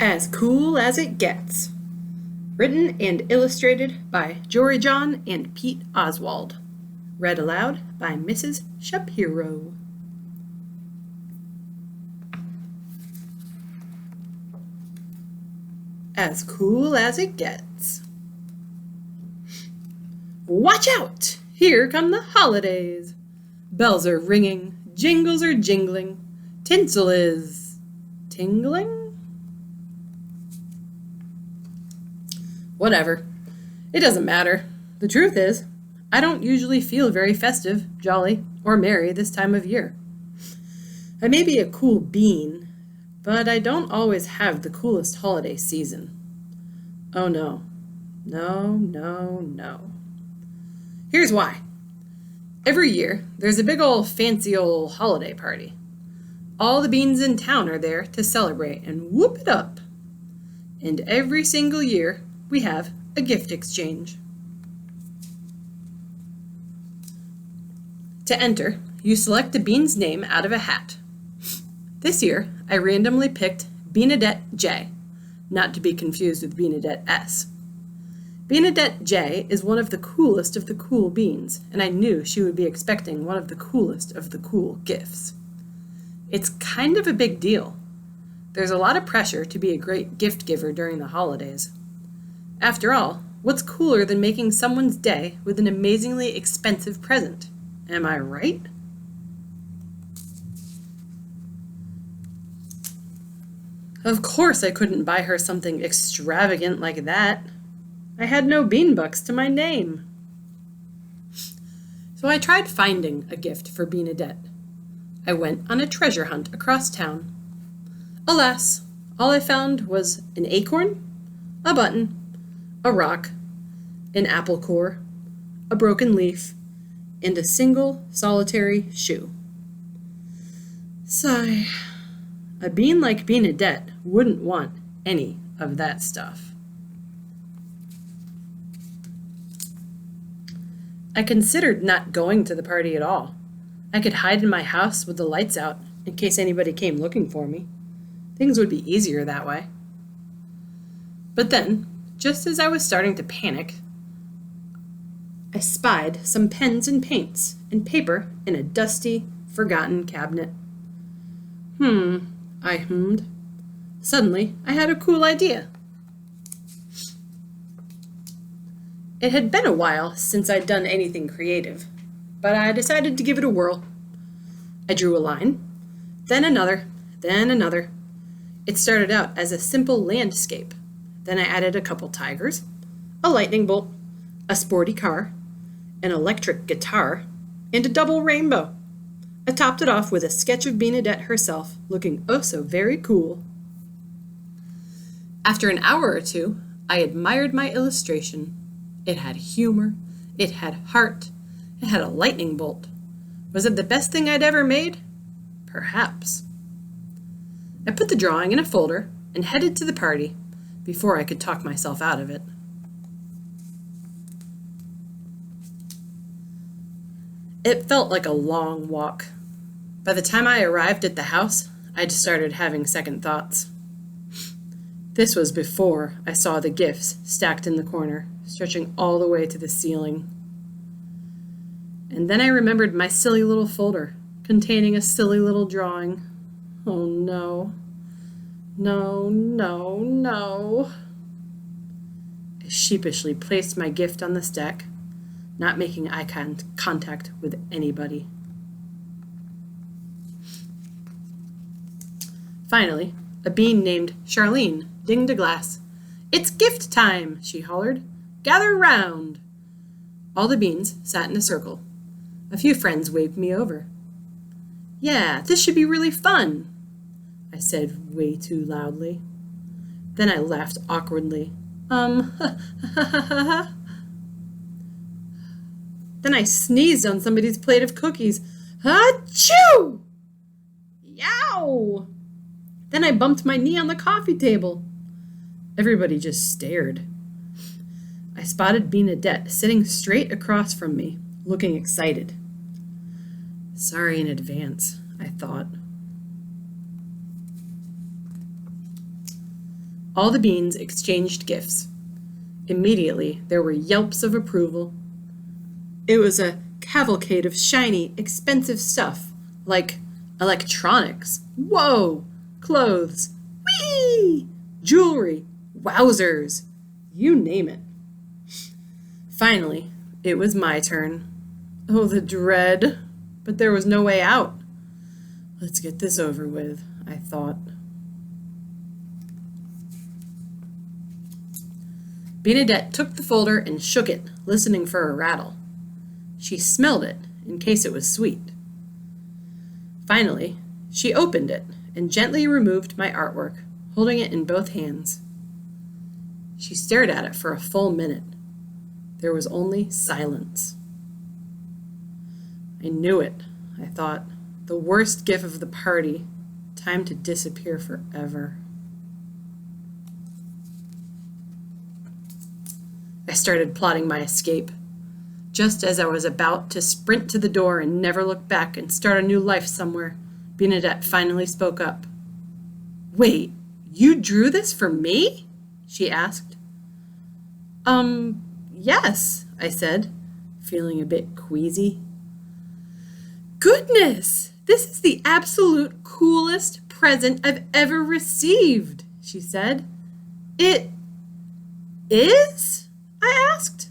As Cool as It Gets. Written and illustrated by Jory John and Pete Oswald. Read aloud by Mrs. Shapiro. As cool as it gets. Watch out! Here come the holidays. Bells are ringing, jingles are jingling, tinsel is tingling. Whatever. It doesn't matter. The truth is, I don't usually feel very festive, jolly, or merry this time of year. I may be a cool bean, but I don't always have the coolest holiday season. Oh no. No. Here's why. Every year, there's a big ol' fancy ol' holiday party. All the beans in town are there to celebrate and whoop it up. And every single year, we have a gift exchange. To enter, you select a bean's name out of a hat. This year, I randomly picked Beanadette J, not to be confused with Beanadette S. Beanadette J is one of the cool beans, and I knew she would be expecting one of the cool gifts. It's kind of a big deal. There's a lot of pressure to be a great gift giver during the holidays. After all, what's cooler than making someone's day with an amazingly expensive present? Am I right? Of course I couldn't buy her something extravagant like that. I had no bean bucks to my name. So I tried finding a gift for Beanadette. I went on a treasure hunt across town. Alas, all I found was an acorn, a button, a rock, an apple core, a broken leaf, and a single solitary shoe. Sigh. A bean like Beanadette wouldn't want any of that stuff. I considered not going to the party at all. I could hide in my house with the lights out in case anybody came looking for me. Things would be easier that way. But then, just as I was starting to panic, I spied some pens and paints and paper in a dusty, forgotten cabinet. I hummed. Suddenly, I had a cool idea. It had been a while since I'd done anything creative, but I decided to give it a whirl. I drew a line, then another. It started out as a simple landscape. Then I added a couple tigers, a lightning bolt, a sporty car, an electric guitar, and a double rainbow. I topped it off with a sketch of Beanadette herself, looking oh so very cool. After an hour or two, I admired my illustration. It had humor, it had heart, it had a lightning bolt. Was it the best thing I'd ever made? Perhaps. I put the drawing in a folder and headed to the party before I could talk myself out of it. It felt like a long walk. By the time I arrived at the house, I'd started having second thoughts. This was before I saw the gifts stacked in the corner, stretching all the way to the ceiling. And then I remembered my silly little folder, containing a silly little drawing. Oh no. No. I sheepishly placed my gift on the stack, not making eye contact with anybody. Finally, a bean named Charlene dinged a glass. "It's gift time," she hollered. "Gather round." All the beans sat in a circle. A few friends waved me over. "Yeah, this should be really fun," I said way too loudly. Then I laughed awkwardly. Then I sneezed on somebody's plate of cookies. Achoo! Yow! Then I bumped my knee on the coffee table. Everybody just stared. I spotted Beanadette sitting straight across from me, looking excited. Sorry in advance, I thought. All the beans exchanged gifts. Immediately, there were yelps of approval. It was a cavalcade of shiny, expensive stuff, like electronics, whoa, clothes, whee, jewelry, wowzers, you name it. Finally, it was my turn. Oh, the dread. But there was no way out. Let's get this over with, I thought. Benedette took the folder and shook it, listening for a rattle. She smelled it, in case it was sweet. Finally, she opened it and gently removed my artwork, holding it in both hands. She stared at it for a full minute. There was only silence. I knew it, I thought. The worst gift of the party. Time to disappear forever. I started plotting my escape. Just as I was about to sprint to the door and never look back and start a new life somewhere, Benedette finally spoke up. "Wait, you drew this for me?" she asked. Yes, I said, feeling a bit queasy. "Goodness, this is the absolute coolest present I've ever received," she said. "It is?" I asked.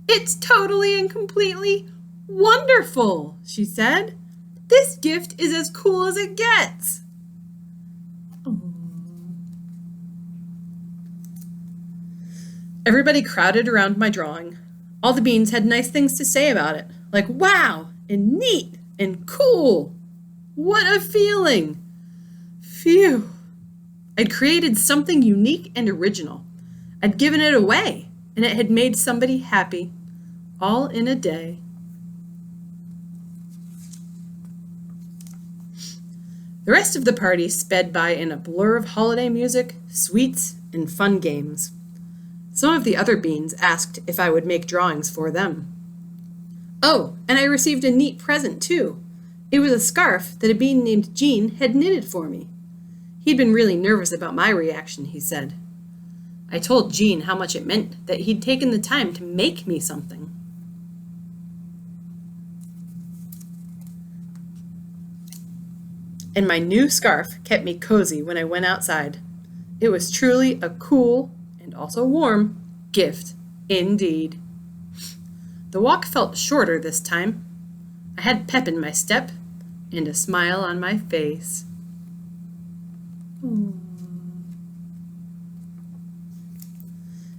"It's totally and completely wonderful," she said. "This gift is as cool as it gets." Everybody crowded around my drawing. All the beans had nice things to say about it, like wow and neat and cool. What a feeling! Phew! I'd created something unique and original. I'd given it away, and it had made somebody happy, all in a day. The rest of the party sped by in a blur of holiday music, sweets, and fun games. Some of the other beans asked if I would make drawings for them. Oh, and I received a neat present, too. It was a scarf that a bean named Jean had knitted for me. He'd been really nervous about my reaction, he said. I told Jean how much it meant that he'd taken the time to make me something. And my new scarf kept me cozy when I went outside. It was truly a cool, and also warm, gift indeed. The walk felt shorter this time. I had pep in my step and a smile on my face.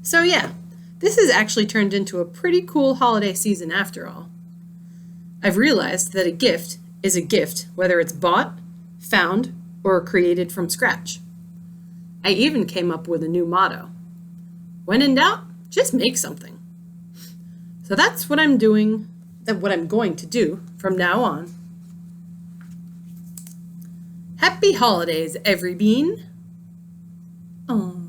So yeah, this has actually turned into a pretty cool holiday season after all. I've realized that a gift is a gift whether it's bought, found, or created from scratch. I even came up with a new motto. When in doubt, just make something. So that's what I'm going to do from now on. Happy holidays, every bean. Aww.